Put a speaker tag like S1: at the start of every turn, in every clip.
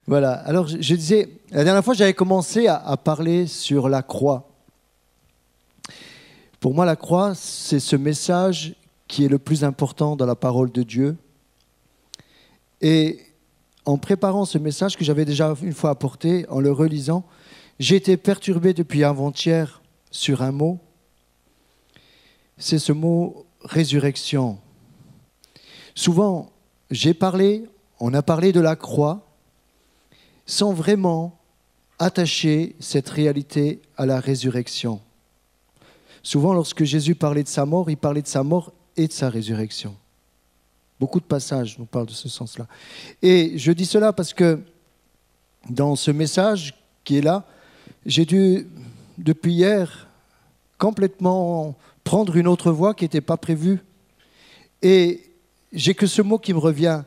S1: Voilà, alors je disais, la dernière fois j'avais commencé à parler sur la croix. Pour moi la croix, c'est ce message qui est le plus important dans la parole de Dieu. Et en préparant ce message que j'avais déjà une fois apporté, en le relisant, j'ai été perturbé depuis avant-hier sur un mot. C'est ce mot résurrection. Souvent, on a parlé de la croix, sans vraiment attacher cette réalité à la résurrection. Souvent, lorsque Jésus parlait de sa mort, il parlait de sa mort et de sa résurrection. Beaucoup de passages nous parlent de ce sens-là. Et je dis cela parce que dans ce message qui est là, j'ai dû, depuis hier, complètement prendre une autre voie qui n'était pas prévue. Et j'ai que ce mot qui me revient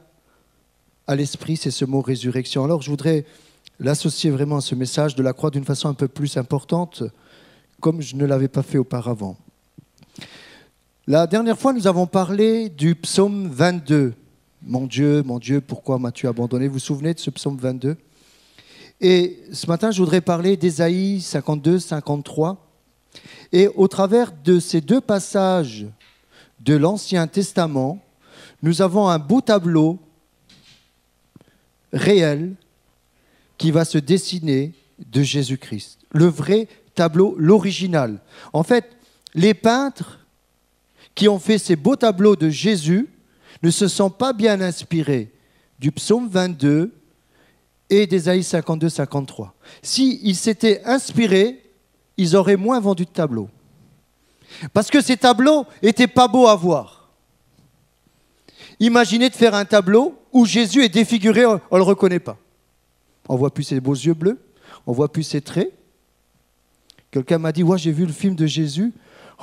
S1: à l'esprit, c'est ce mot résurrection. Alors je voudrais l'associer vraiment à ce message de la croix d'une façon un peu plus importante, comme je ne l'avais pas fait auparavant. La dernière fois, nous avons parlé du psaume 22. Mon Dieu, pourquoi m'as-tu abandonné? Vous vous souvenez de ce psaume 22? Et ce matin, je voudrais parler d'Ésaïe 52, 53. Et au travers de ces deux passages de l'Ancien Testament, nous avons un beau tableau réel qui va se dessiner de Jésus-Christ. Le vrai tableau, l'original. En fait, les peintres qui ont fait ces beaux tableaux de Jésus ne se sont pas bien inspirés du psaume 22 et d'Ésaïe 52, 53. S'ils s'étaient inspirés, ils auraient moins vendu de tableaux. Parce que ces tableaux n'étaient pas beaux à voir. Imaginez de faire un tableau où Jésus est défiguré, on ne le reconnaît pas. On ne voit plus ses beaux yeux bleus, on ne voit plus ses traits. Quelqu'un m'a dit, ouais, j'ai vu le film de Jésus.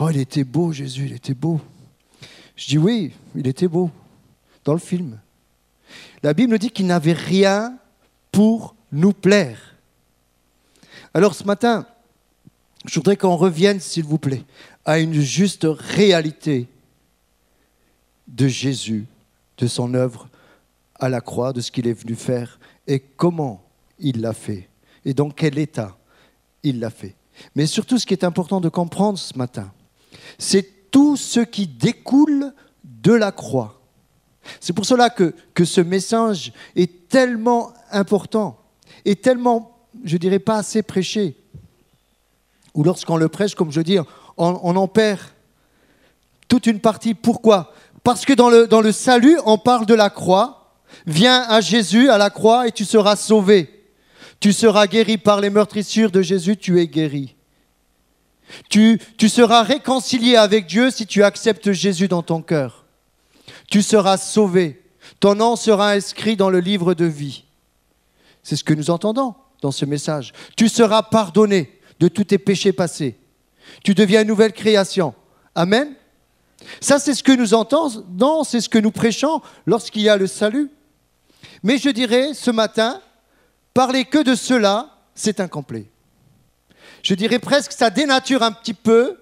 S1: Oh, il était beau, Jésus, il était beau. Je dis, oui, il était beau, dans le film. La Bible nous dit qu'il n'avait rien pour nous plaire. Alors ce matin, je voudrais qu'on revienne, s'il vous plaît, à une juste réalité de Jésus, de son œuvre à la croix, de ce qu'il est venu faire et comment il l'a fait et dans quel état il l'a fait. Mais surtout, ce qui est important de comprendre ce matin, c'est tout ce qui découle de la croix. C'est pour cela que ce message est tellement important et tellement, je ne dirais pas assez prêché. Ou lorsqu'on le prêche, comme je dis, on en perd toute une partie. Pourquoi ? Parce que dans le salut, on parle de la croix. Viens à Jésus, à la croix, et tu seras sauvé. Tu seras guéri par les meurtrissures de Jésus, tu es guéri. Tu seras réconcilié avec Dieu si tu acceptes Jésus dans ton cœur. Tu seras sauvé. Ton nom sera inscrit dans le livre de vie. C'est ce que nous entendons dans ce message. Tu seras pardonné de tous tes péchés passés. Tu deviens une nouvelle création. Amen. Ça, c'est ce que nous entendons, c'est ce que nous prêchons lorsqu'il y a le salut. Mais je dirais, ce matin, parler que de cela, c'est incomplet. Je dirais presque, ça dénature un petit peu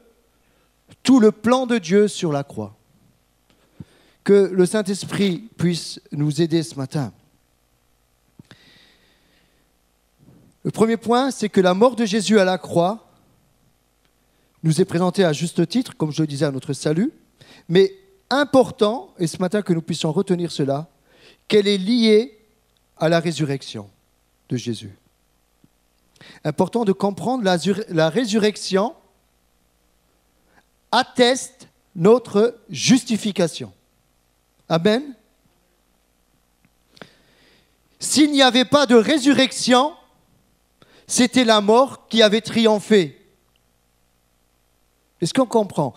S1: tout le plan de Dieu sur la croix. Que le Saint-Esprit puisse nous aider ce matin. Le premier point, c'est que la mort de Jésus à la croix nous est présentée à juste titre, comme je le disais, à notre salut, mais important, et ce matin que nous puissions retenir cela, qu'elle est liée à la résurrection de Jésus. Important de comprendre la résurrection atteste notre justification. Amen. S'il n'y avait pas de résurrection, c'était la mort qui avait triomphé. Est-ce qu'on comprend ?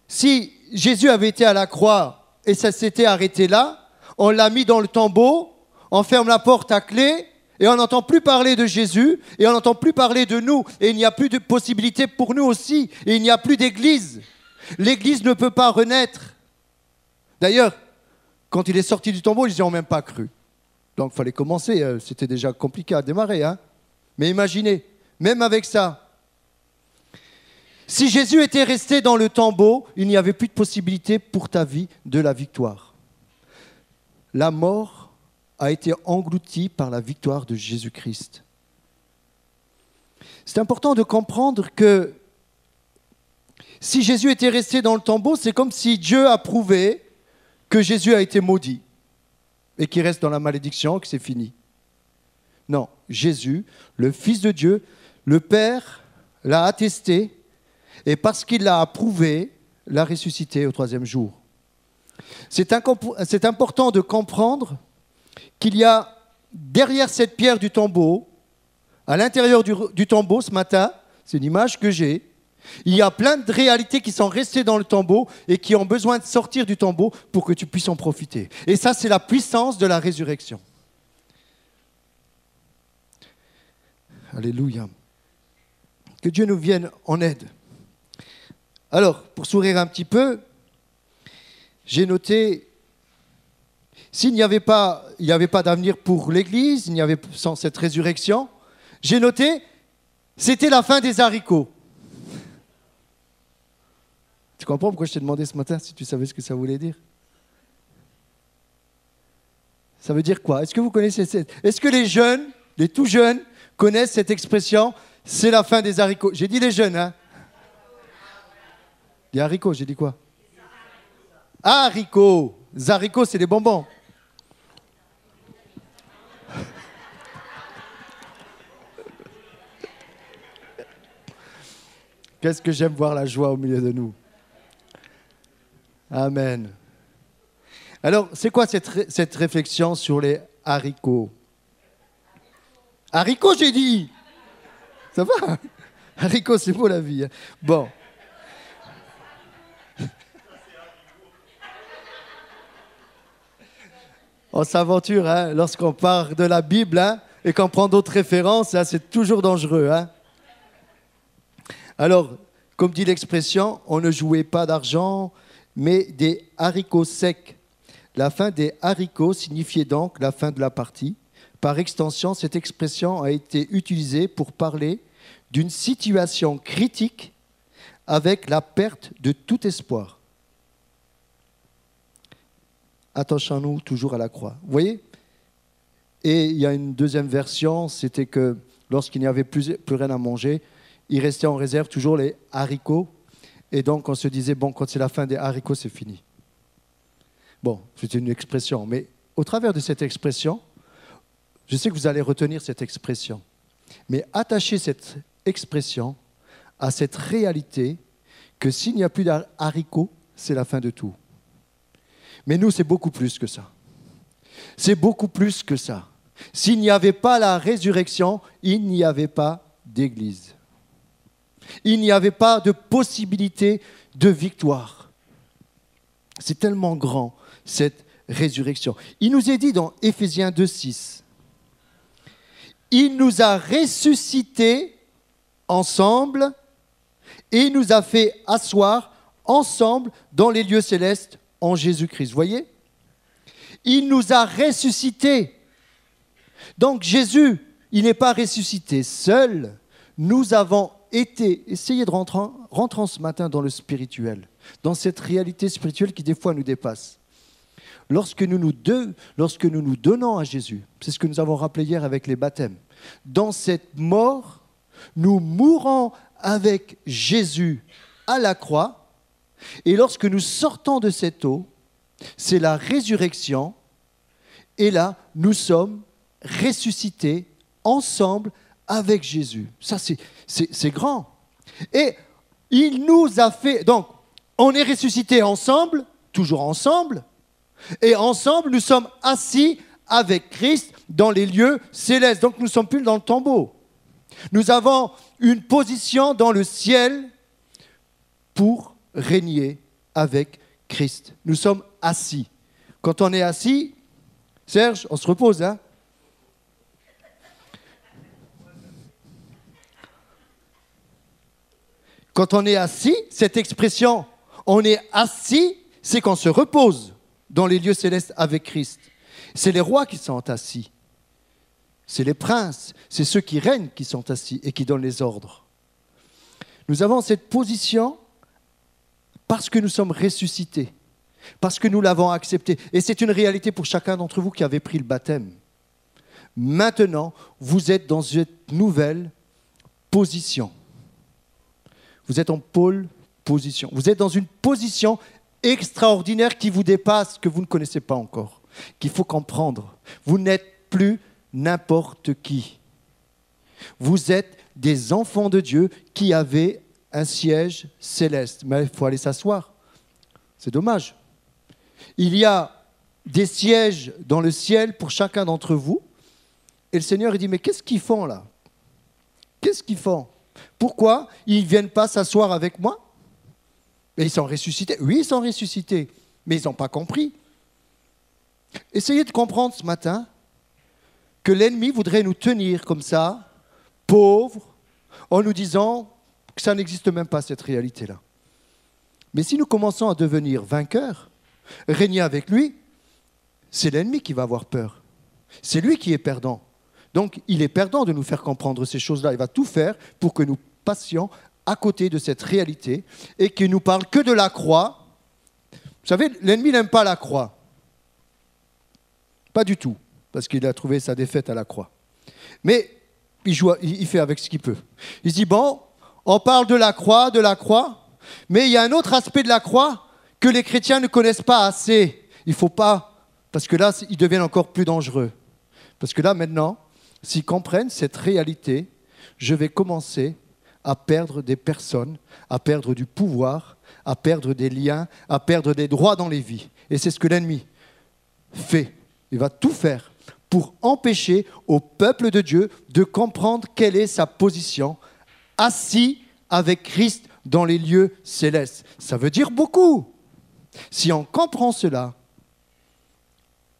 S1: Si Jésus avait été à la croix et ça s'était arrêté là, on l'a mis dans le tombeau, on ferme la porte à clé et on n'entend plus parler de Jésus et on n'entend plus parler de nous. Et il n'y a plus de possibilité pour nous aussi. Et il n'y a plus d'église. L'église ne peut pas renaître. D'ailleurs, quand il est sorti du tombeau, ils n'y ont même pas cru. Donc il fallait commencer. C'était déjà compliqué à démarrer. Hein. Mais imaginez, même avec ça, si Jésus était resté dans le tombeau, il n'y avait plus de possibilité pour ta vie de la victoire. La mort a été englouti par la victoire de Jésus-Christ. C'est important de comprendre que si Jésus était resté dans le tombeau, c'est comme si Dieu approuvait que Jésus a été maudit et qu'il reste dans la malédiction, que c'est fini. Non, Jésus, le Fils de Dieu, le Père l'a attesté et parce qu'il l'a approuvé, l'a ressuscité au 3e jour. C'est important de comprendre qu'il y a derrière cette pierre du tombeau, à l'intérieur du tombeau ce matin, c'est une image que j'ai, il y a plein de réalités qui sont restées dans le tombeau et qui ont besoin de sortir du tombeau pour que tu puisses en profiter. Et ça, c'est la puissance de la résurrection. Alléluia. Que Dieu nous vienne en aide. Alors, pour sourire un petit peu, j'ai noté, s'il n'y avait pas d'avenir pour l'Église, il n'y avait sans cette résurrection, j'ai noté, c'était la fin des haricots. Tu comprends pourquoi je t'ai demandé ce matin si tu savais ce que ça voulait dire? Ça veut dire quoi? Est-ce que vous connaissez est-ce que les jeunes, les tout jeunes, connaissent cette expression? C'est la fin des haricots. J'ai dit les jeunes, hein? Les haricots, j'ai dit quoi? Haricots. Les haricots, c'est des bonbons. Qu'est-ce que j'aime voir la joie au milieu de nous. Amen. Alors, c'est quoi cette réflexion sur les haricots? Haricots, j'ai dit. Ça va? Haricots, c'est beau la vie. Hein. Bon. On s'aventure, hein, lorsqu'on part de la Bible hein, et qu'on prend d'autres références, hein, c'est toujours dangereux. Hein. Alors, comme dit l'expression, on ne jouait pas d'argent, mais des haricots secs. La fin des haricots signifiait donc la fin de la partie. Par extension, cette expression a été utilisée pour parler d'une situation critique avec la perte de tout espoir. Attachons-nous toujours à la croix. Vous voyez? Et il y a une deuxième version, c'était que lorsqu'il n'y avait plus rien à manger, il restait en réserve toujours les haricots. Et donc on se disait, bon, quand c'est la fin des haricots, c'est fini. Bon, c'est une expression, mais au travers de cette expression, je sais que vous allez retenir cette expression, mais attachez cette expression à cette réalité que s'il n'y a plus d'haricots, c'est la fin de tout. Mais nous, c'est beaucoup plus que ça. C'est beaucoup plus que ça. S'il n'y avait pas la résurrection, il n'y avait pas d'église. Il n'y avait pas de possibilité de victoire. C'est tellement grand, cette résurrection. Il nous est dit dans Éphésiens 2,6, il nous a ressuscités ensemble et il nous a fait asseoir ensemble dans les lieux célestes en Jésus-Christ. Vous voyez? Il nous a ressuscités. Donc Jésus, il n'est pas ressuscité seul. Nous avons essayez de rentrer ce matin dans le spirituel, dans cette réalité spirituelle qui des fois nous dépasse. Lorsque nous nous donnons à Jésus, c'est ce que nous avons rappelé hier avec les baptêmes, dans cette mort, nous mourons avec Jésus à la croix, et lorsque nous sortons de cette eau, c'est la résurrection, et là, nous sommes ressuscités ensemble avec Jésus. Ça, c'est grand. Et il nous a fait... Donc, on est ressuscités ensemble, toujours ensemble, et ensemble, nous sommes assis avec Christ dans les lieux célestes. Donc, nous ne sommes plus dans le tombeau. Nous avons une position dans le ciel pour régner avec Christ. Nous sommes assis. Quand on est assis, Serge, on se repose, hein? Quand on est assis, cette expression « on est assis », c'est qu'on se repose dans les lieux célestes avec Christ. C'est les rois qui sont assis. C'est les princes, c'est ceux qui règnent qui sont assis et qui donnent les ordres. Nous avons cette position parce que nous sommes ressuscités. parce que nous l'avons accepté. Et c'est une réalité pour chacun d'entre vous qui avez pris le baptême. Maintenant, vous êtes dans une nouvelle position. Vous êtes en pôle position. Vous êtes dans une position extraordinaire qui vous dépasse, que vous ne connaissez pas encore, qu'il faut comprendre. Vous n'êtes plus n'importe qui. Vous êtes des enfants de Dieu qui avaient un siège céleste. Mais il faut aller s'asseoir. C'est dommage. Il y a des sièges dans le ciel pour chacun d'entre vous. Et le Seigneur, il dit, mais qu'est-ce qu'ils font là? Qu'est-ce qu'ils font? Pourquoi ils ne viennent pas s'asseoir avec moi? Et ils sont ressuscités. Oui, ils sont ressuscités, mais ils n'ont pas compris. Essayez de comprendre ce matin que l'ennemi voudrait nous tenir comme ça, pauvres, en nous disant que ça n'existe même pas, cette réalité-là. Mais si nous commençons à devenir vainqueurs, régner avec lui, c'est l'ennemi qui va avoir peur. C'est lui qui est perdant. Donc, il est perdant de nous faire comprendre ces choses-là. Il va tout faire pour que nous passions à côté de cette réalité et qu'il ne nous parle que de la croix. Vous savez, l'ennemi n'aime pas la croix. Pas du tout, parce qu'il a trouvé sa défaite à la croix. Mais il fait avec ce qu'il peut. Il se dit, bon, on parle de la croix, mais il y a un autre aspect de la croix que les chrétiens ne connaissent pas assez. Il ne faut pas, parce que là, ils deviennent encore plus dangereux. Parce que là, maintenant, s'ils comprennent cette réalité, je vais commencer à perdre des personnes, à perdre du pouvoir, à perdre des liens, à perdre des droits dans les vies. Et c'est ce que l'ennemi fait. Il va tout faire pour empêcher au peuple de Dieu de comprendre quelle est sa position, assis avec Christ dans les lieux célestes. Ça veut dire beaucoup. Si on comprend cela,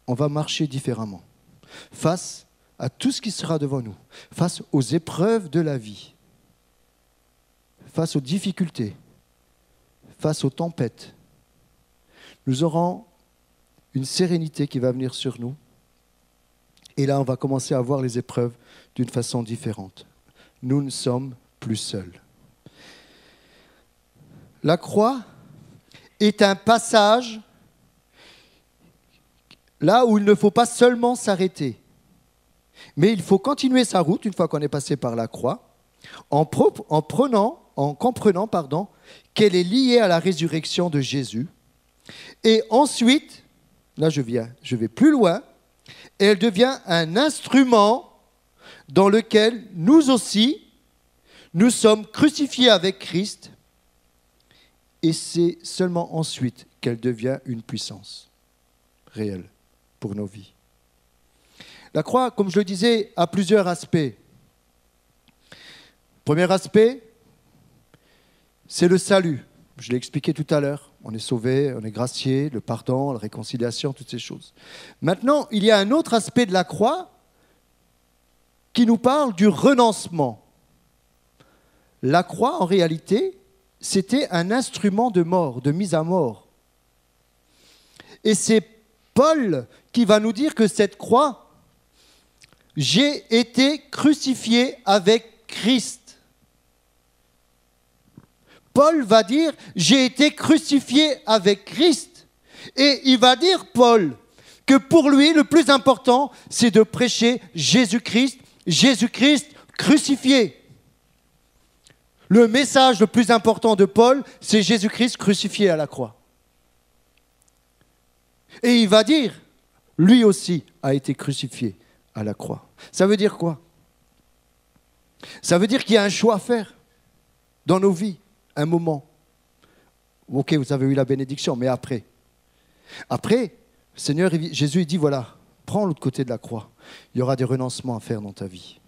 S1: on va marcher différemment face à tout ce qui sera devant nous, face aux épreuves de la vie, face aux difficultés, face aux tempêtes. Nous aurons une sérénité qui va venir sur nous. Et là, on va commencer à voir les épreuves d'une façon différente. Nous ne sommes plus seuls. La croix est un passage là où il ne faut pas seulement s'arrêter, mais il faut continuer sa route une fois qu'on est passé par la croix, en comprenant qu'elle est liée à la résurrection de Jésus. Et ensuite, là je vais plus loin, elle devient un instrument dans lequel nous aussi, nous sommes crucifiés avec Christ, et c'est seulement ensuite qu'elle devient une puissance réelle pour nos vies. La croix, comme je le disais, a plusieurs aspects. Premier aspect, c'est le salut. Je l'ai expliqué tout à l'heure. On est sauvé, on est gracié, le pardon, la réconciliation, toutes ces choses. Maintenant, il y a un autre aspect de la croix qui nous parle du renoncement. La croix, en réalité, c'était un instrument de mort, de mise à mort. Et c'est Paul qui va nous dire que cette croix, j'ai été crucifié avec Christ. Paul va dire, j'ai été crucifié avec Christ. Et il va dire, Paul, que pour lui, le plus important, c'est de prêcher Jésus-Christ, Jésus-Christ crucifié. Le message le plus important de Paul, c'est Jésus-Christ crucifié à la croix. Et il va dire, lui aussi a été crucifié à la croix. Ça veut dire quoi? Ça veut dire qu'il y a un choix à faire dans nos vies, un moment. Ok, vous avez eu la bénédiction, mais après, le Seigneur, Jésus, il dit, voilà, prends l'autre côté de la croix. Il y aura des renoncements à faire dans ta vie.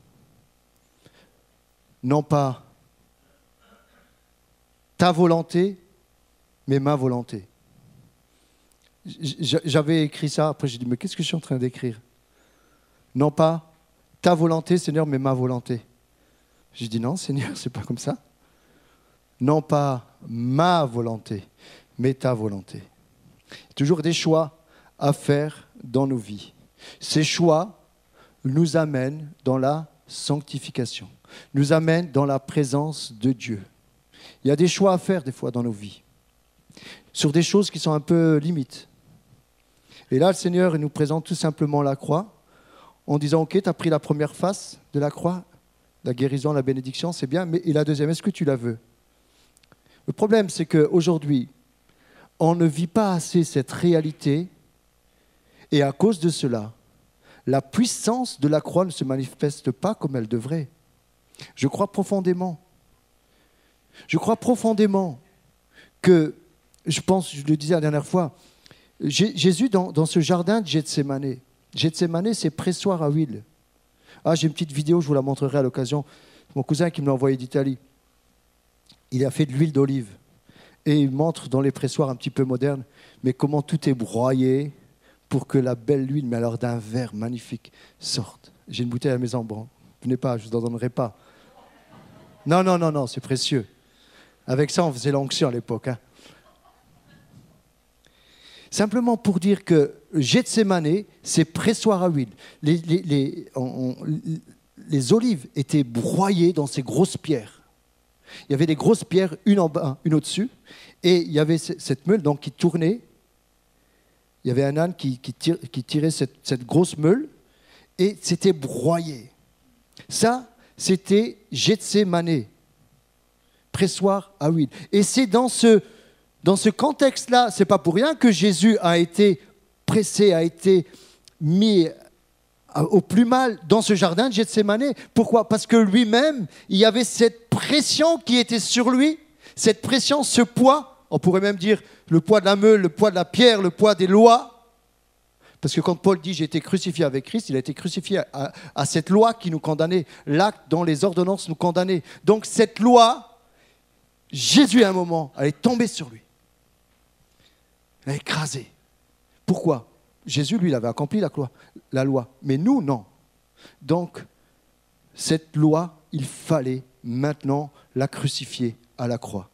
S1: Non pas ta volonté, mais ma volonté. J'avais écrit ça, après j'ai dit, mais qu'est-ce que je suis en train d'écrire? Non pas ta volonté, Seigneur, mais ma volonté. J'ai dit, non, Seigneur, c'est pas comme ça. Non pas ma volonté, mais ta volonté. Il y a toujours des choix à faire dans nos vies. Ces choix nous amènent dans la sanctification, nous amènent dans la présence de Dieu. Il y a des choix à faire des fois dans nos vies. sur des choses qui sont un peu limites. Et là, le Seigneur il nous présente tout simplement la croix en disant, ok, tu as pris la première face de la croix, la guérison, la bénédiction, c'est bien, mais et la deuxième, est-ce que tu la veux? Le problème, c'est qu'aujourd'hui, on ne vit pas assez cette réalité et à cause de cela, la puissance de la croix ne se manifeste pas comme elle devrait. Je crois profondément que, je le disais la dernière fois, Jésus dans ce jardin de Gethsémane, Gethsémane c'est pressoir à huile. Ah, j'ai une petite vidéo, je vous la montrerai à l'occasion. Mon cousin qui me l'a envoyé d'Italie, il a fait de l'huile d'olive. Et il montre dans les pressoirs un petit peu modernes, mais comment tout est broyé pour que la belle huile, mais alors d'un verre magnifique, sorte. J'ai une bouteille à la maison, bon, venez pas, je ne vous en donnerai pas. Non, c'est précieux. Avec ça, on faisait l'onction à l'époque. Hein. Simplement pour dire que Gethsémane, c'est pressoir à huile. Les olives étaient broyées dans ces grosses pierres. Il y avait des grosses pierres, une en bas, une au-dessus, et il y avait cette meule donc, qui tournait. Il y avait un âne qui tirait cette grosse meule, et c'était broyé. Ça, c'était Gethsémane, pressoir à huile. Et c'est dans ce contexte-là, ce n'est pas pour rien que Jésus a été pressé, a été mis au plus mal dans ce jardin de Gethsémane. Pourquoi? Parce que lui-même, il y avait cette pression qui était sur lui, cette pression, ce poids, on pourrait même dire le poids de la meule, le poids de la pierre, le poids des lois. Parce que quand Paul dit « j'ai été crucifié avec Christ », il a été crucifié à cette loi qui nous condamnait, l'acte dont les ordonnances nous condamnaient. Donc cette loi, Jésus à un moment, elle est tombée sur lui. Elle est écrasée. Pourquoi? Jésus, lui, il avait accompli la loi. Mais nous, non. Donc, cette loi, il fallait maintenant la crucifier à la croix.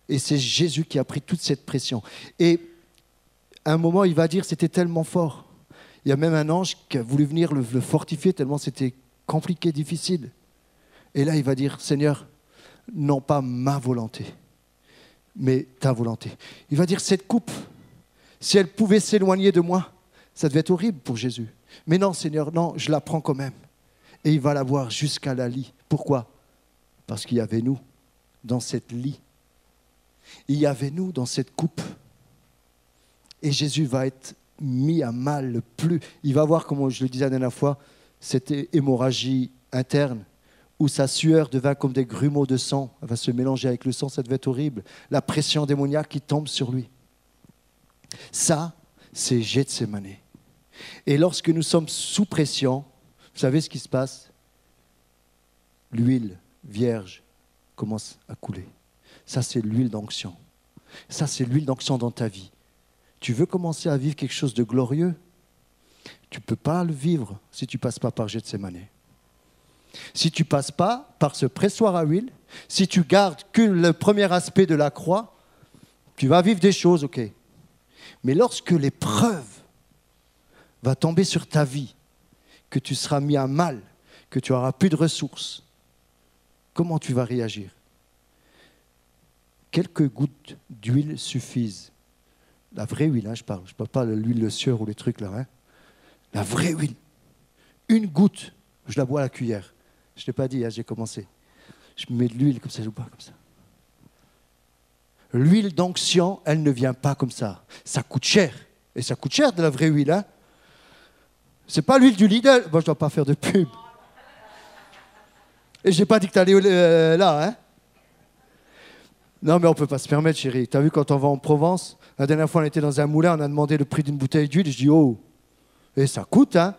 S1: Et c'est Jésus qui a pris toute cette pression. Et à un moment, il va dire, c'était tellement fort. Il y a même un ange qui a voulu venir le fortifier tellement c'était compliqué, difficile. Et là, il va dire, Seigneur, non pas ma volonté, mais ta volonté. Il va dire, cette coupe, si elle pouvait s'éloigner de moi, ça devait être horrible pour Jésus. Mais non, Seigneur, non, je la prends quand même. Et il va la boire jusqu'à la lie. Pourquoi? Parce qu'il y avait nous dans cette lie. Il y avait nous dans cette coupe. Et Jésus va être mis à mal le plus. Il va voir, comme je le disais la dernière fois, cette hémorragie interne, où sa sueur devint comme des grumeaux de sang. Elle va se mélanger avec le sang, ça devait être horrible. La pression démoniaque qui tombe sur lui. Ça, c'est Gethsémane. Et lorsque nous sommes sous pression, vous savez ce qui se passe? L'huile vierge commence à couler. Ça, c'est l'huile d'onction. Ça, c'est l'huile d'onction dans ta vie. Tu veux commencer à vivre quelque chose de glorieux? Tu ne peux pas le vivre si tu ne passes pas par Gethsémane. Si tu ne passes pas par ce pressoir à huile, si tu gardes que le premier aspect de la croix, tu vas vivre des choses, ok. Mais lorsque l'épreuve va tomber sur ta vie, que tu seras mis à mal, que tu n'auras plus de ressources, comment tu vas réagir? Quelques gouttes d'huile suffisent. La vraie huile, hein, je parle pas de l'huile de sueur ou les trucs là. Hein. La vraie huile. Une goutte, je la bois à la cuillère. Je ne t'ai pas dit, hein, j'ai commencé. Je mets de l'huile comme ça, je bois comme ça. L'huile d'onction, elle ne vient pas comme ça. Ça coûte cher. Et ça coûte cher de la vraie huile. Hein. Ce n'est pas l'huile du Lidl. Bon, je ne dois pas faire de pub. Et je n'ai pas dit que tu allais là. Hein. Non, mais on ne peut pas se permettre, chérie. Tu as vu quand on va en Provence, la dernière fois on était dans un moulin, on a demandé le prix d'une bouteille d'huile. Je dis, oh, et ça coûte, hein.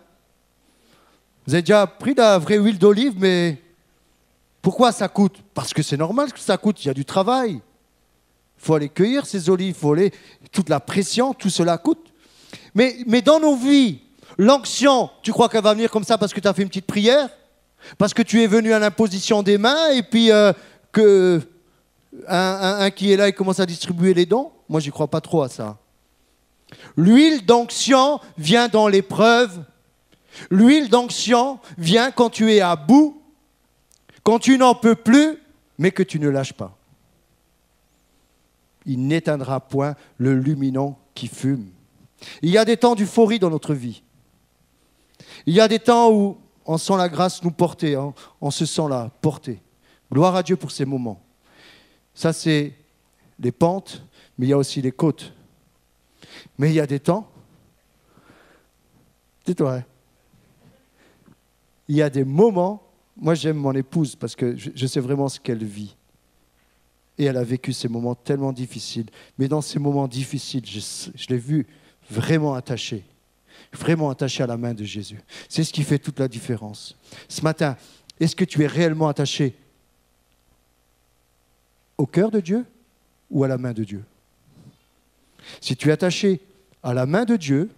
S1: Vous avez déjà pris de la vraie huile d'olive, mais pourquoi ça coûte? Parce que c'est normal que ça coûte, il y a du travail. Il faut aller cueillir ces olives, toute la pression, tout cela coûte. Mais dans nos vies, l'onction, tu crois qu'elle va venir comme ça parce que tu as fait une petite prière? Parce que tu es venu à l'imposition des mains et puis un qui est là, il commence à distribuer les dons? Moi, je n'y crois pas trop à ça. L'huile d'onction vient dans l'épreuve. L'huile d'onction vient quand tu es à bout, quand tu n'en peux plus, mais que tu ne lâches pas. il n'éteindra point le luminant qui fume. Il y a des temps d'euphorie dans notre vie. Il y a des temps où on sent la grâce nous porter, hein, on se sent là, porté. Gloire à Dieu pour ces moments. Ça, c'est les pentes, mais il y a aussi les côtes. Mais il y a des temps, dis-toi, hein, il y a des moments, moi j'aime mon épouse parce que je sais vraiment ce qu'elle vit. Et elle a vécu ces moments tellement difficiles. Mais dans ces moments difficiles, je l'ai vue vraiment attachée à la main de Jésus. C'est ce qui fait toute la différence. Ce matin, est-ce que tu es réellement attaché au cœur de Dieu ou à la main de Dieu? Si tu es attaché à la main de Dieu,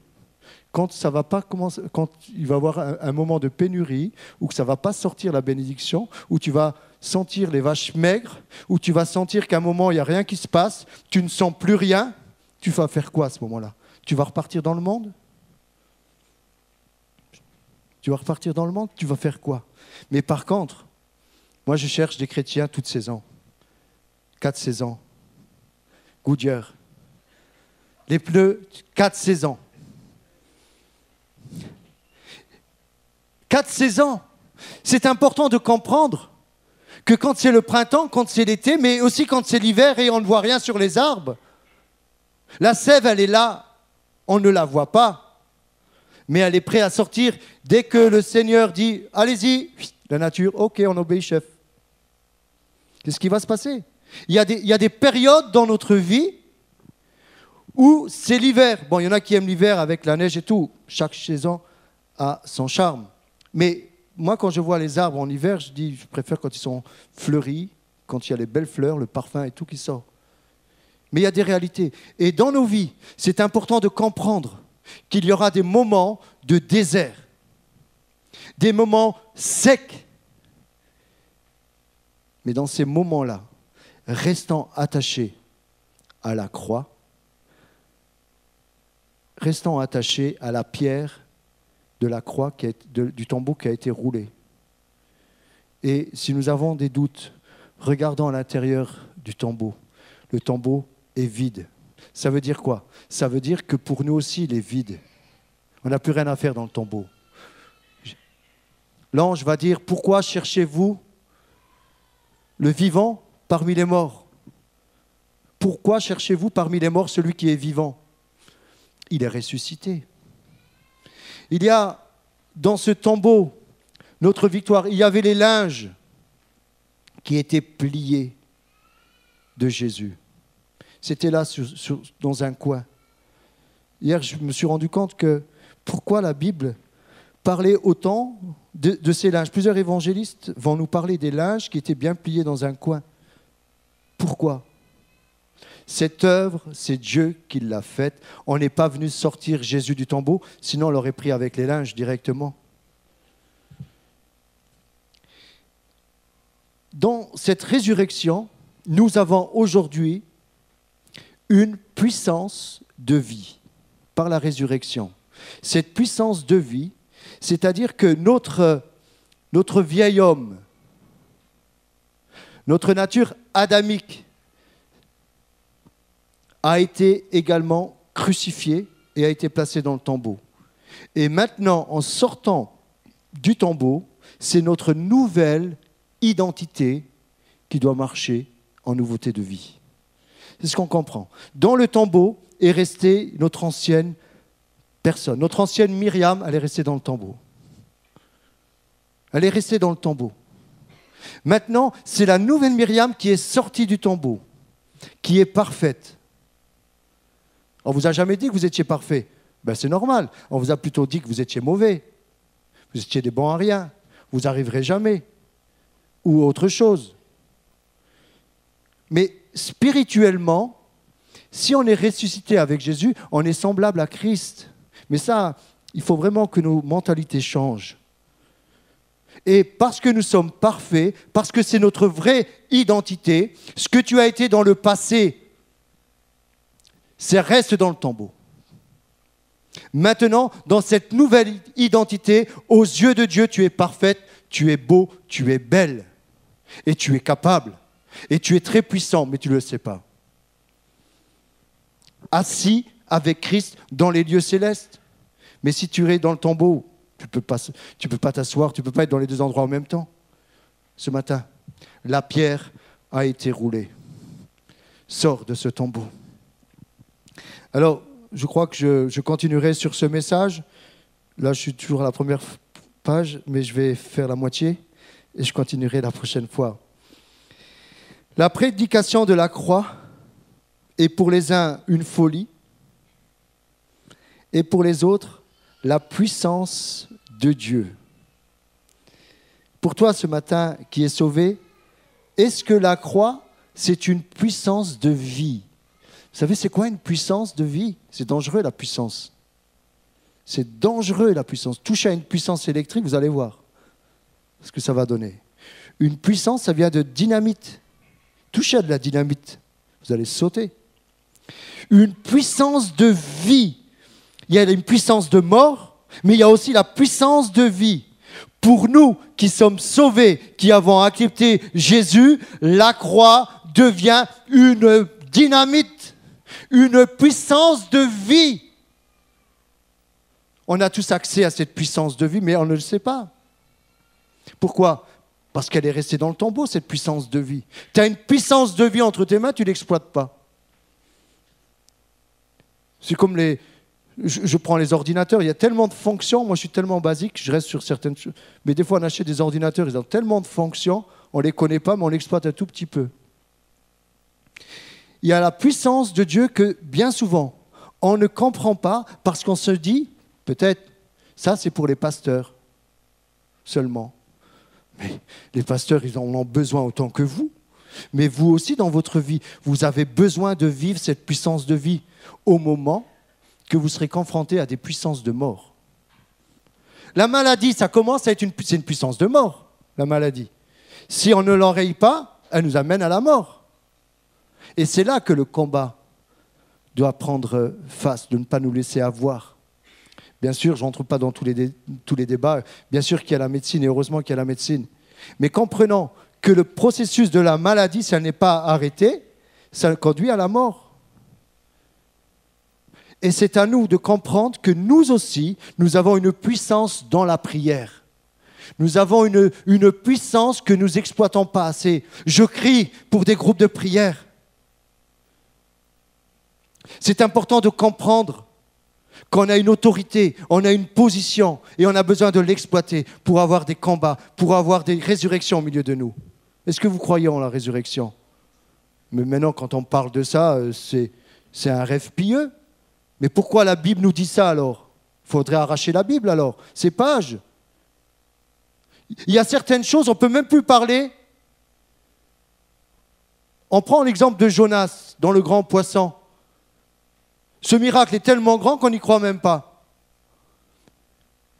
S1: quand ça va pas commencer, quand il va y avoir un moment de pénurie, ou que ça ne va pas sortir la bénédiction, où tu vas sentir les vaches maigres, où tu vas sentir qu'à un moment, il n'y a rien qui se passe, tu ne sens plus rien, tu vas faire quoi à ce moment-là? Tu vas repartir dans le monde? Tu vas repartir dans le monde, tu vas faire quoi? Mais par contre, moi je cherche des chrétiens toutes saisons. 4 saisons. Goodyear. Les pneus, 4 saisons. 4 saisons. C'est important de comprendre que quand c'est le printemps, quand c'est l'été, mais aussi quand c'est l'hiver et on ne voit rien sur les arbres, la sève, elle est là, on ne la voit pas, mais elle est prête à sortir dès que le Seigneur dit « Allez-y », la nature, « Ok, on obéit, chef ». Qu'est-ce qui va se passer? Il y a des périodes dans notre vie où c'est l'hiver. Bon, il y en a qui aiment l'hiver avec la neige et tout. Chaque saison a son charme. Mais moi, quand je vois les arbres en hiver, je préfère quand ils sont fleuris, quand il y a les belles fleurs, le parfum et tout qui sort. Mais il y a des réalités. Et dans nos vies, c'est important de comprendre qu'il y aura des moments de désert, des moments secs. Mais dans ces moments-là, restant attachés à la croix, restant attachés à la pierre de la croix, du tombeau qui a été roulé. Et si nous avons des doutes, regardons à l'intérieur du tombeau. Le tombeau est vide. Ça veut dire quoi? Ça veut dire que pour nous aussi, il est vide. On n'a plus rien à faire dans le tombeau. L'ange va dire, pourquoi cherchez-vous le vivant parmi les morts? Pourquoi cherchez-vous parmi les morts celui qui est vivant? Il est ressuscité. Il y a dans ce tombeau notre victoire. Il y avait les linges qui étaient pliés de Jésus. C'était là dans un coin. Hier, je me suis rendu compte que pourquoi la Bible parlait autant de ces linges. Plusieurs évangélistes vont nous parler des linges qui étaient bien pliés dans un coin. Pourquoi? Cette œuvre, c'est Dieu qui l'a faite. On n'est pas venu sortir Jésus du tombeau, sinon on l'aurait pris avec les linges directement. Dans cette résurrection, nous avons aujourd'hui une puissance de vie par la résurrection. Cette puissance de vie, c'est-à-dire que notre vieil homme, notre nature adamique, a été également crucifié et a été placé dans le tombeau. Et maintenant, en sortant du tombeau, c'est notre nouvelle identité qui doit marcher en nouveauté de vie. C'est ce qu'on comprend. Dans le tombeau est restée notre ancienne personne. Notre ancienne Myriam, elle est restée dans le tombeau. Elle est restée dans le tombeau. Maintenant, c'est la nouvelle Myriam qui est sortie du tombeau, qui est parfaite. On ne vous a jamais dit que vous étiez parfait. Ben, c'est normal. On vous a plutôt dit que vous étiez mauvais. Vous étiez des bons à rien. Vous n'arriverez jamais. Ou autre chose. Mais spirituellement, si on est ressuscité avec Jésus, on est semblable à Christ. Mais ça, il faut vraiment que nos mentalités changent. Et parce que nous sommes parfaits, parce que c'est notre vraie identité, ce que tu as été dans le passé, ça reste dans le tombeau. Maintenant, dans cette nouvelle identité, aux yeux de Dieu, tu es parfaite, tu es beau, tu es belle. Et tu es capable. Et tu es très puissant, mais tu ne le sais pas. assis avec Christ dans les lieux célestes. Mais si tu es dans le tombeau, tu peux pas t'asseoir, tu ne peux pas être dans les deux endroits en même temps. Ce matin, la pierre a été roulée. Sors de ce tombeau. Alors, je crois que je continuerai sur ce message. Là, je suis toujours à la première page, mais je vais faire la moitié et je continuerai la prochaine fois. La prédication de la croix est pour les uns une folie et pour les autres la puissance de Dieu. Pour toi ce matin qui est sauvé, est-ce que la croix, c'est une puissance de vie? Vous savez, c'est quoi une puissance de vie? C'est dangereux la puissance. C'est dangereux la puissance. Touchez à une puissance électrique, vous allez voir ce que ça va donner. Une puissance, ça vient de dynamite. Touchez à de la dynamite, vous allez sauter. Une puissance de vie. Il y a une puissance de mort, mais il y a aussi la puissance de vie. Pour nous qui sommes sauvés, qui avons accepté Jésus, la croix devient une dynamite, une puissance de vie. On a tous accès à cette puissance de vie, mais on ne le sait pas. Pourquoi ? Parce qu'elle est restée dans le tombeau, cette puissance de vie. Tu as une puissance de vie entre tes mains, tu ne l'exploites pas. C'est comme je prends les ordinateurs, il y a tellement de fonctions, moi je suis tellement basique, je reste sur certaines choses. Mais des fois on achète des ordinateurs, ils ont tellement de fonctions, on ne les connaît pas, mais on l'exploite un tout petit peu. Il y a la puissance de Dieu que bien souvent, on ne comprend pas parce qu'on se dit, peut-être, ça c'est pour les pasteurs seulement. Mais les pasteurs, ils en ont besoin autant que vous. Mais vous aussi, dans votre vie, vous avez besoin de vivre cette puissance de vie au moment que vous serez confronté à des puissances de mort. La maladie, ça commence à être une puissance de mort, la maladie. Si on ne l'enraye pas, elle nous amène à la mort. Et c'est là que le combat doit prendre face, de ne pas nous laisser avoir. Bien sûr, je n'entre pas dans tous les débats. Bien sûr qu'il y a la médecine, et heureusement qu'il y a la médecine. Mais comprenons que le processus de la maladie, si elle n'est pas arrêté, ça conduit à la mort. Et c'est à nous de comprendre que nous aussi, nous avons une puissance dans la prière. Nous avons une puissance que nous n'exploitons pas assez. Je crie pour des groupes de prière. C'est important de comprendre qu'on a une autorité, on a une position et on a besoin de l'exploiter pour avoir des combats, pour avoir des résurrections au milieu de nous. Est-ce que vous croyez en la résurrection? Mais maintenant, quand on parle de ça, c'est un rêve pieux. Mais pourquoi la Bible nous dit ça alors? Il faudrait arracher la Bible alors, ces pages. Il y a certaines choses, on ne peut même plus parler. On prend l'exemple de Jonas dans le grand poisson. Ce miracle est tellement grand qu'on n'y croit même pas.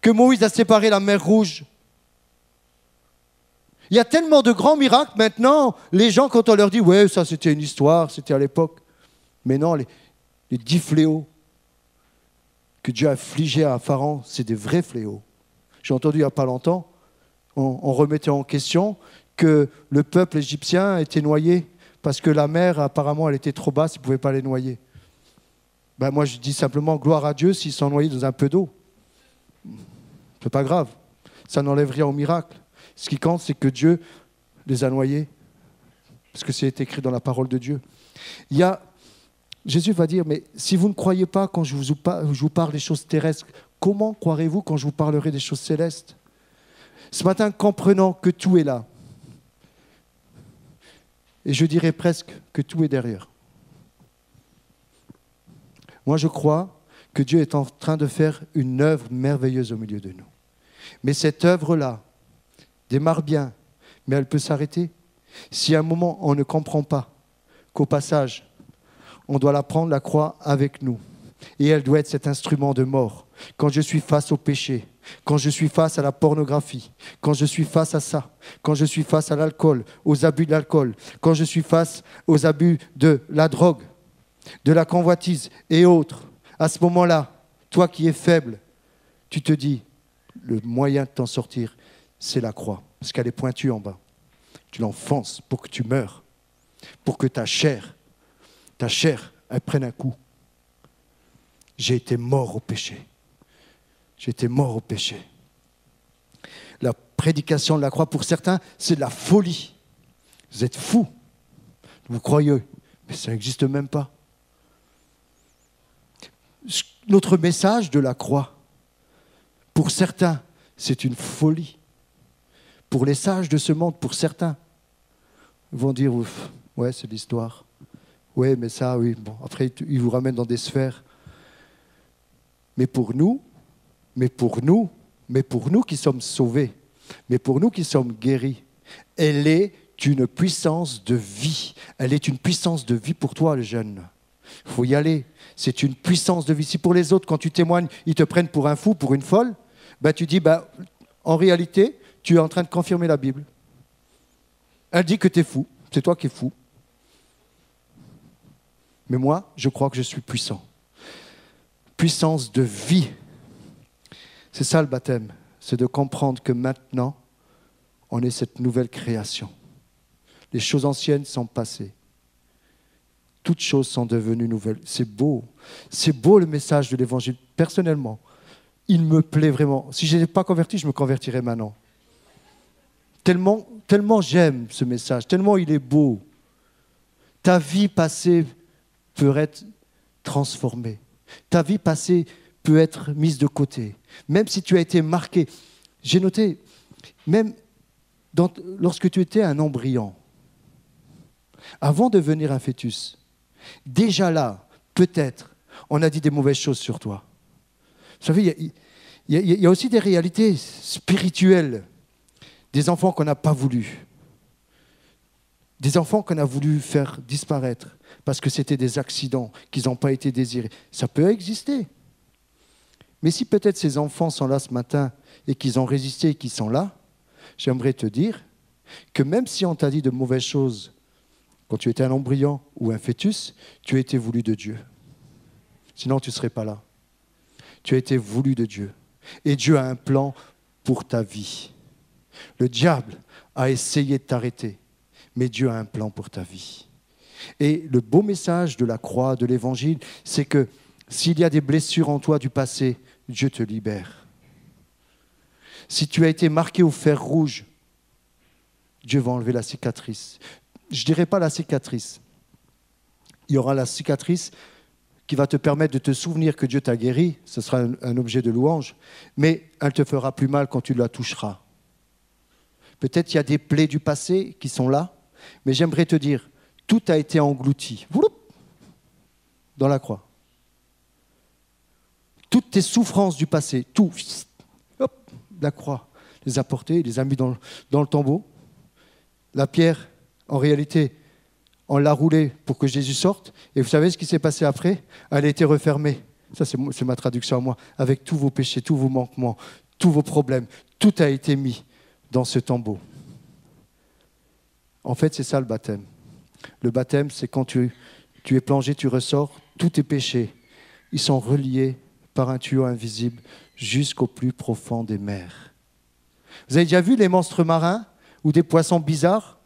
S1: Que Moïse a séparé la mer Rouge. Il y a tellement de grands miracles maintenant, les gens quand on leur dit « ouais, ça c'était une histoire, c'était à l'époque ». Mais non, les 10 fléaux que Dieu a affligés à Pharaon, c'est des vrais fléaux. J'ai entendu il n'y a pas longtemps, on remettait en question que le peuple égyptien était noyé parce que la mer, apparemment, elle était trop basse, ils ne pouvaient pas les noyer. Ben moi, je dis simplement gloire à Dieu s'ils sont noyés dans un peu d'eau. C'est pas grave. Ça n'enlève rien au miracle. Ce qui compte, c'est que Dieu les a noyés. Parce que c'est écrit dans la parole de Dieu. Jésus va dire, mais si vous ne croyez pas quand je vous parle des choses terrestres, comment croirez-vous quand je vous parlerai des choses célestes? Ce matin, comprenons que tout est là. Et je dirais presque que tout est derrière. Moi, je crois que Dieu est en train de faire une œuvre merveilleuse au milieu de nous. Mais cette œuvre-là démarre bien, mais elle peut s'arrêter. Si à un moment, on ne comprend pas qu'au passage, on doit la prendre, la croix, avec nous. Et elle doit être cet instrument de mort. Quand je suis face au péché, quand je suis face à la pornographie, quand je suis face à ça, quand je suis face à l'alcool, aux abus de l'alcool, quand je suis face aux abus de la drogue, de la convoitise et autres, à ce moment-là, toi qui es faible, tu te dis, le moyen de t'en sortir, c'est la croix, parce qu'elle est pointue en bas. Tu l'enfonces pour que tu meures, pour que ta chair, elle prenne un coup. j'ai été mort au péché. J'ai été mort au péché. La prédication de la croix, pour certains, c'est de la folie. Vous êtes fous. Vous croyez, mais ça n'existe même pas. Notre message de la croix, pour certains, c'est une folie. Pour les sages de ce monde, pour certains, ils vont dire, ouf, ouais, c'est l'histoire. Ouais, mais ça, oui. Bon, après, ils vous ramènent dans des sphères. Mais pour nous qui sommes sauvés, mais pour nous qui sommes guéris, elle est une puissance de vie. Elle est une puissance de vie pour toi, le jeune. Il faut y aller. C'est une puissance de vie. Si pour les autres, quand tu témoignes, ils te prennent pour un fou, pour une folle, tu dis, en réalité, tu es en train de confirmer la Bible. Elle dit que tu es fou. C'est toi qui es fou. Mais moi, je crois que je suis puissant. Puissance de vie. C'est ça le baptême. C'est de comprendre que maintenant, on est cette nouvelle création. Les choses anciennes sont passées. Toutes choses sont devenues nouvelles. C'est beau. C'est beau le message de l'Évangile. Personnellement, il me plaît vraiment. Si je n'étais pas converti, je me convertirais maintenant. Tellement j'aime ce message, tellement il est beau. Ta vie passée peut être transformée. Ta vie passée peut être mise de côté. Même si tu as été marqué. J'ai noté, même lorsque tu étais un embryon, avant de devenir un fœtus, déjà là, peut-être, on a dit des mauvaises choses sur toi. Vous savez, il y a aussi des réalités spirituelles. Des enfants qu'on n'a pas voulu. Des enfants qu'on a voulu faire disparaître parce que c'était des accidents, qu'ils n'ont pas été désirés. Ça peut exister. Mais si peut-être ces enfants sont là ce matin et qu'ils ont résisté et qu'ils sont là, j'aimerais te dire que même si on t'a dit de mauvaises choses quand tu étais un embryon ou un fœtus, tu as été voulu de Dieu. Sinon, tu ne serais pas là. Tu as été voulu de Dieu. Et Dieu a un plan pour ta vie. Le diable a essayé de t'arrêter, mais Dieu a un plan pour ta vie. Et le beau message de la croix, de l'Évangile, c'est que s'il y a des blessures en toi du passé, Dieu te libère. Si tu as été marqué au fer rouge, Dieu va enlever la cicatrice. Je ne dirais pas la cicatrice. Il y aura la cicatrice qui va te permettre de te souvenir que Dieu t'a guéri. Ce sera un objet de louange. Mais elle te fera plus mal quand tu la toucheras. Peut-être qu'il y a des plaies du passé qui sont là. Mais j'aimerais te dire, tout a été englouti dans la croix. Toutes tes souffrances du passé, tout, hop, la croix les a portées, les a mis dans le tombeau. La pierre, en réalité, on l'a roulée pour que Jésus sorte. Et vous savez ce qui s'est passé après ? Elle a été refermée. Ça, c'est ma traduction à moi. Avec tous vos péchés, tous vos manquements, tous vos problèmes. Tout a été mis dans ce tombeau. En fait, c'est ça le baptême. Le baptême, c'est quand tu es plongé, tu ressors, tous tes péchés, ils sont reliés par un tuyau invisible jusqu'au plus profond des mers. Vous avez déjà vu les monstres marins ou des poissons bizarres ?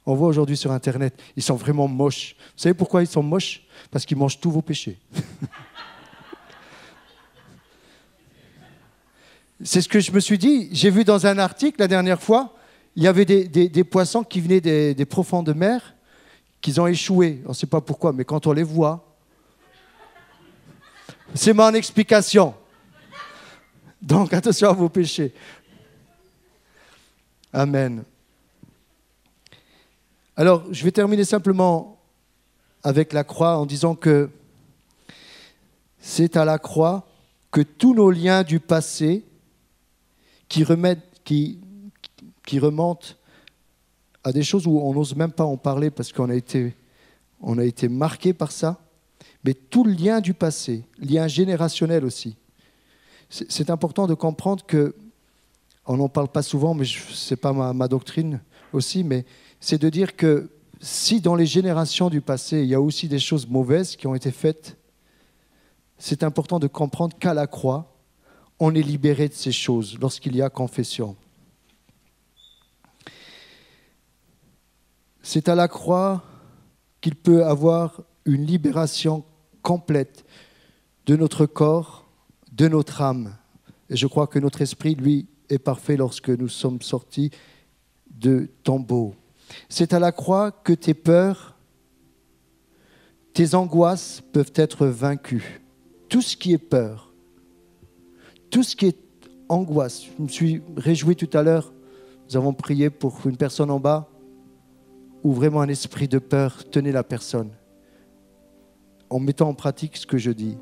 S1: On voit aujourd'hui sur Internet, ils sont vraiment moches. Vous savez pourquoi ils sont moches ? Parce qu'ils mangent tous vos péchés. C'est ce que je me suis dit. J'ai vu dans un article la dernière fois, il y avait des poissons qui venaient des profondes mers, qu'ils ont échoué. On ne sait pas pourquoi, mais quand on les voit, c'est mon explication. Donc attention à vos péchés. Amen. Alors, je vais terminer simplement avec la croix en disant que c'est à la croix que tous nos liens du passé qui remontent à des choses où on n'ose même pas en parler parce qu'on a été marqué par ça, mais tout le lien du passé, lien générationnel aussi. C'est important de comprendre que, on n'en parle pas souvent, mais ce n'est pas ma doctrine aussi, mais c'est de dire que si dans les générations du passé, il y a aussi des choses mauvaises qui ont été faites, c'est important de comprendre qu'à la croix, on est libéré de ces choses lorsqu'il y a confession. C'est à la croix qu'il peut avoir une libération complète de notre corps, de notre âme. Et je crois que notre esprit, lui, est parfait lorsque nous sommes sortis de tombeau. C'est à la croix que tes peurs, tes angoisses peuvent être vaincues. Tout ce qui est peur, tout ce qui est angoisse. Je me suis réjoui tout à l'heure, nous avons prié pour une personne en bas où vraiment un esprit de peur tenait la personne. En mettant en pratique ce que je dis,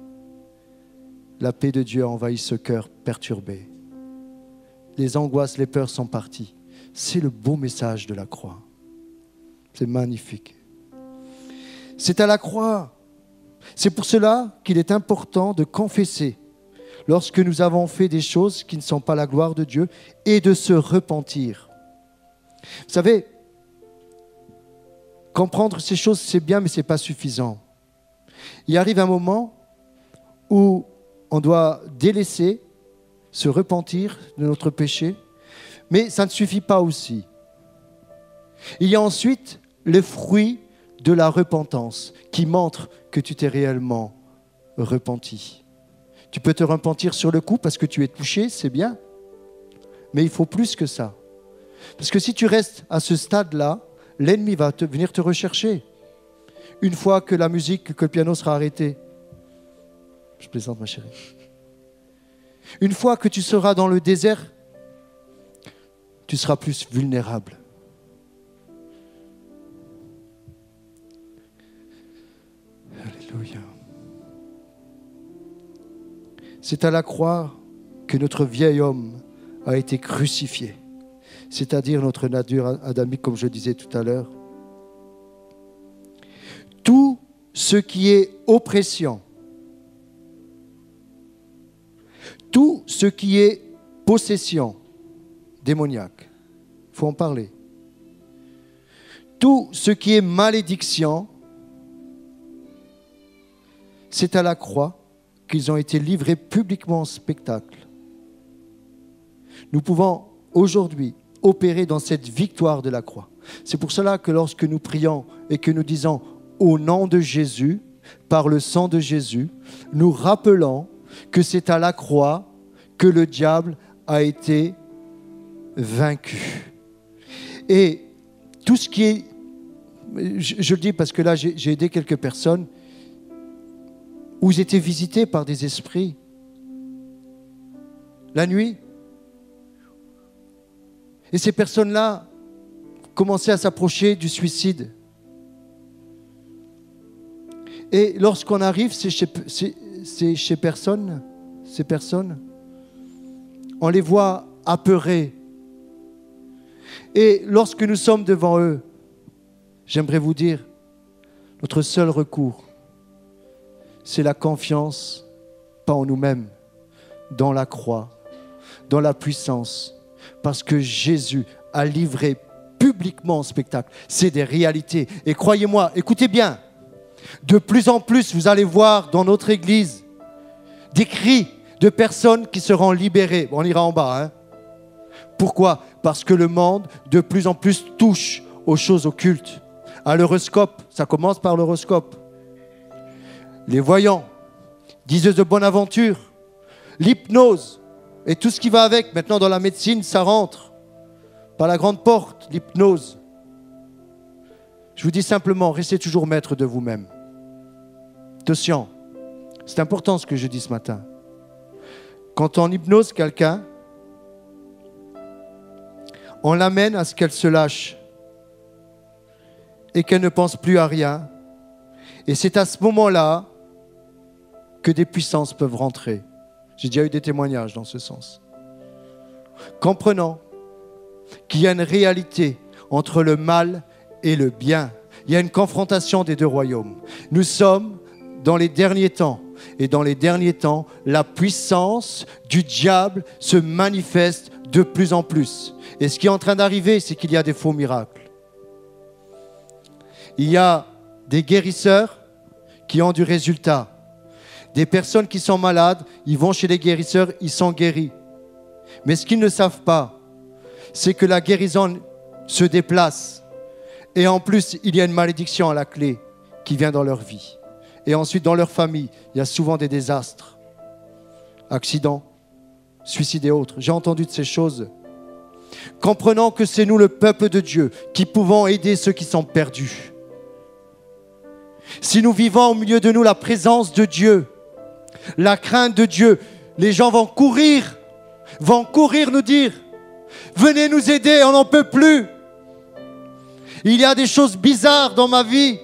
S1: la paix de Dieu a envahi ce cœur perturbé. Les angoisses, les peurs sont parties. C'est le beau message de la croix. C'est magnifique. C'est à la croix. C'est pour cela qu'il est important de confesser lorsque nous avons fait des choses qui ne sont pas la gloire de Dieu et de se repentir. Vous savez, comprendre ces choses, c'est bien, mais ce n'est pas suffisant. Il arrive un moment où on doit délaisser, se repentir de notre péché, mais ça ne suffit pas aussi. Il y a ensuite le fruit de la repentance qui montre que tu t'es réellement repenti. Tu peux te repentir sur le coup parce que tu es touché, c'est bien, mais il faut plus que ça. Parce que si tu restes à ce stade-là, l'ennemi va venir te rechercher. Une fois que la musique, que le piano sera arrêté. Je plaisante, ma chérie. Une fois que tu seras dans le désert, tu seras plus vulnérable. Alléluia. C'est à la croix que notre vieil homme a été crucifié, c'est-à-dire notre nature adamique, comme je disais tout à l'heure. Tout ce qui est oppression, tout ce qui est possession démoniaque, il faut en parler. Tout ce qui est malédiction, c'est à la croix qu'ils ont été livrés publiquement en spectacle. Nous pouvons aujourd'hui opérer dans cette victoire de la croix. C'est pour cela que lorsque nous prions et que nous disons au nom de Jésus, par le sang de Jésus, nous rappelons que c'est à la croix que le diable a été vaincu. Et tout ce qui est, je le dis parce que là j'ai aidé quelques personnes où ils étaient visités par des esprits la nuit. Et ces personnes-là commençaient à s'approcher du suicide. Et lorsqu'on arrive, ces personnes, on les voit apeurées. Et lorsque nous sommes devant eux, j'aimerais vous dire, notre seul recours, c'est la confiance, pas en nous-mêmes, dans la croix, dans la puissance, parce que Jésus a livré publiquement en spectacle. C'est des réalités. Et croyez-moi, écoutez bien, de plus en plus, vous allez voir dans notre église des cris de personnes qui seront libérées. Bon, on ira en bas. Hein. Pourquoi ? Parce que le monde, de plus en plus, touche aux choses occultes. À l'horoscope, ça commence par l'horoscope. Les voyants, diseuses de bonne aventure, l'hypnose et tout ce qui va avec. Maintenant, dans la médecine, ça rentre par la grande porte, l'hypnose. Je vous dis simplement, restez toujours maître de vous-même. Attention, c'est important ce que je dis ce matin. Quand on hypnose quelqu'un, on l'amène à ce qu'elle se lâche et qu'elle ne pense plus à rien. Et c'est à ce moment-là que des puissances peuvent rentrer. J'ai déjà eu des témoignages dans ce sens. Comprenons qu'il y a une réalité entre le mal et le bien. Il y a une confrontation des deux royaumes. Nous sommes dans les derniers temps. Et dans les derniers temps, la puissance du diable se manifeste de plus en plus. Et ce qui est en train d'arriver, c'est qu'il y a des faux miracles. Il y a des guérisseurs qui ont du résultat. Des personnes qui sont malades, ils vont chez les guérisseurs, ils sont guéris. Mais ce qu'ils ne savent pas, c'est que la guérison se déplace. Et en plus, il y a une malédiction à la clé qui vient dans leur vie. Et ensuite, dans leur famille, il y a souvent des désastres. Accidents, suicides et autres. J'ai entendu de ces choses. Comprenant que c'est nous, le peuple de Dieu, qui pouvons aider ceux qui sont perdus. Si nous vivons au milieu de nous la présence de Dieu, la crainte de Dieu, les gens vont courir nous dire, venez nous aider, on n'en peut plus. Il y a des choses bizarres dans ma vie.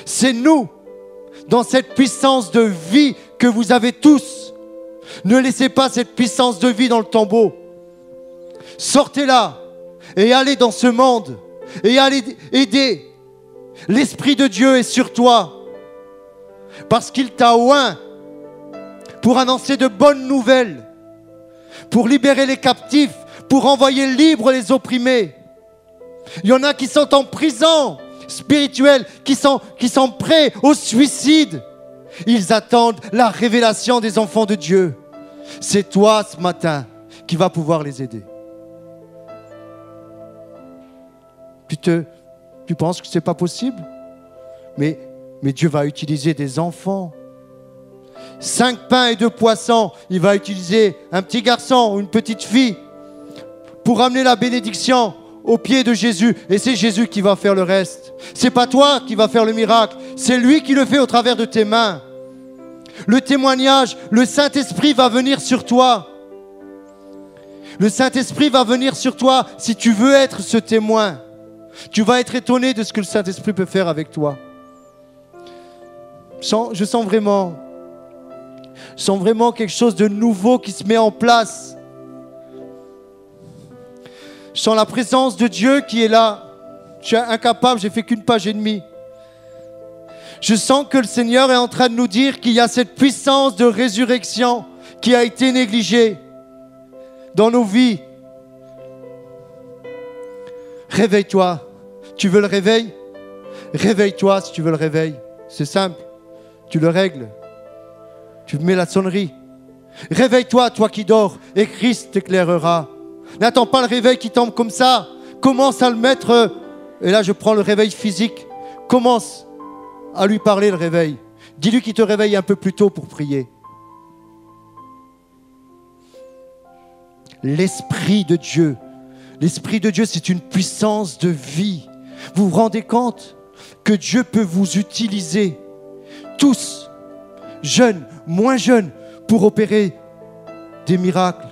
S1: C'est nous, dans cette puissance de vie que vous avez tous. Ne laissez pas cette puissance de vie dans le tombeau. Sortez-la et allez dans ce monde et allez aider. L'Esprit de Dieu est sur toi parce qu'il t'a oint pour annoncer de bonnes nouvelles, pour libérer les captifs, pour envoyer libres les opprimés. Il y en a qui sont en prison spirituelle, qui sont prêts au suicide. Ils attendent la révélation des enfants de Dieu. C'est toi ce matin qui va pouvoir les aider. Tu penses que ce n'est pas possible? Mais Dieu va utiliser des enfants. 5 pains et 2 poissons, il va utiliser un petit garçon ou une petite fille pour amener la bénédiction aux pieds de Jésus. Et c'est Jésus qui va faire le reste. Ce n'est pas toi qui va faire le miracle, c'est lui qui le fait au travers de tes mains. Le témoignage, le Saint-Esprit va venir sur toi. Le Saint-Esprit va venir sur toi si tu veux être ce témoin. Tu vas être étonné de ce que le Saint-Esprit peut faire avec toi. Je sens vraiment quelque chose de nouveau qui se met en place. Je sens la présence de Dieu qui est là. Je suis incapable, j'ai fait qu'une page et demie. Je sens que le Seigneur est en train de nous dire qu'il y a cette puissance de résurrection qui a été négligée dans nos vies. Réveille-toi. Tu veux le réveil? Réveille-toi si tu veux le réveil. C'est simple. Tu le règles. Tu mets la sonnerie. Réveille-toi, toi qui dors, et Christ t'éclairera. N'attends pas le réveil qui tombe comme ça. Commence à le mettre. Et là, je prends le réveil physique. Commence à lui parler le réveil. Dis-lui qu'il te réveille un peu plus tôt pour prier. L'Esprit de Dieu. L'Esprit de Dieu, c'est une puissance de vie. Vous vous rendez compte que Dieu peut vous utiliser, tous, jeunes, moins jeunes, pour opérer des miracles.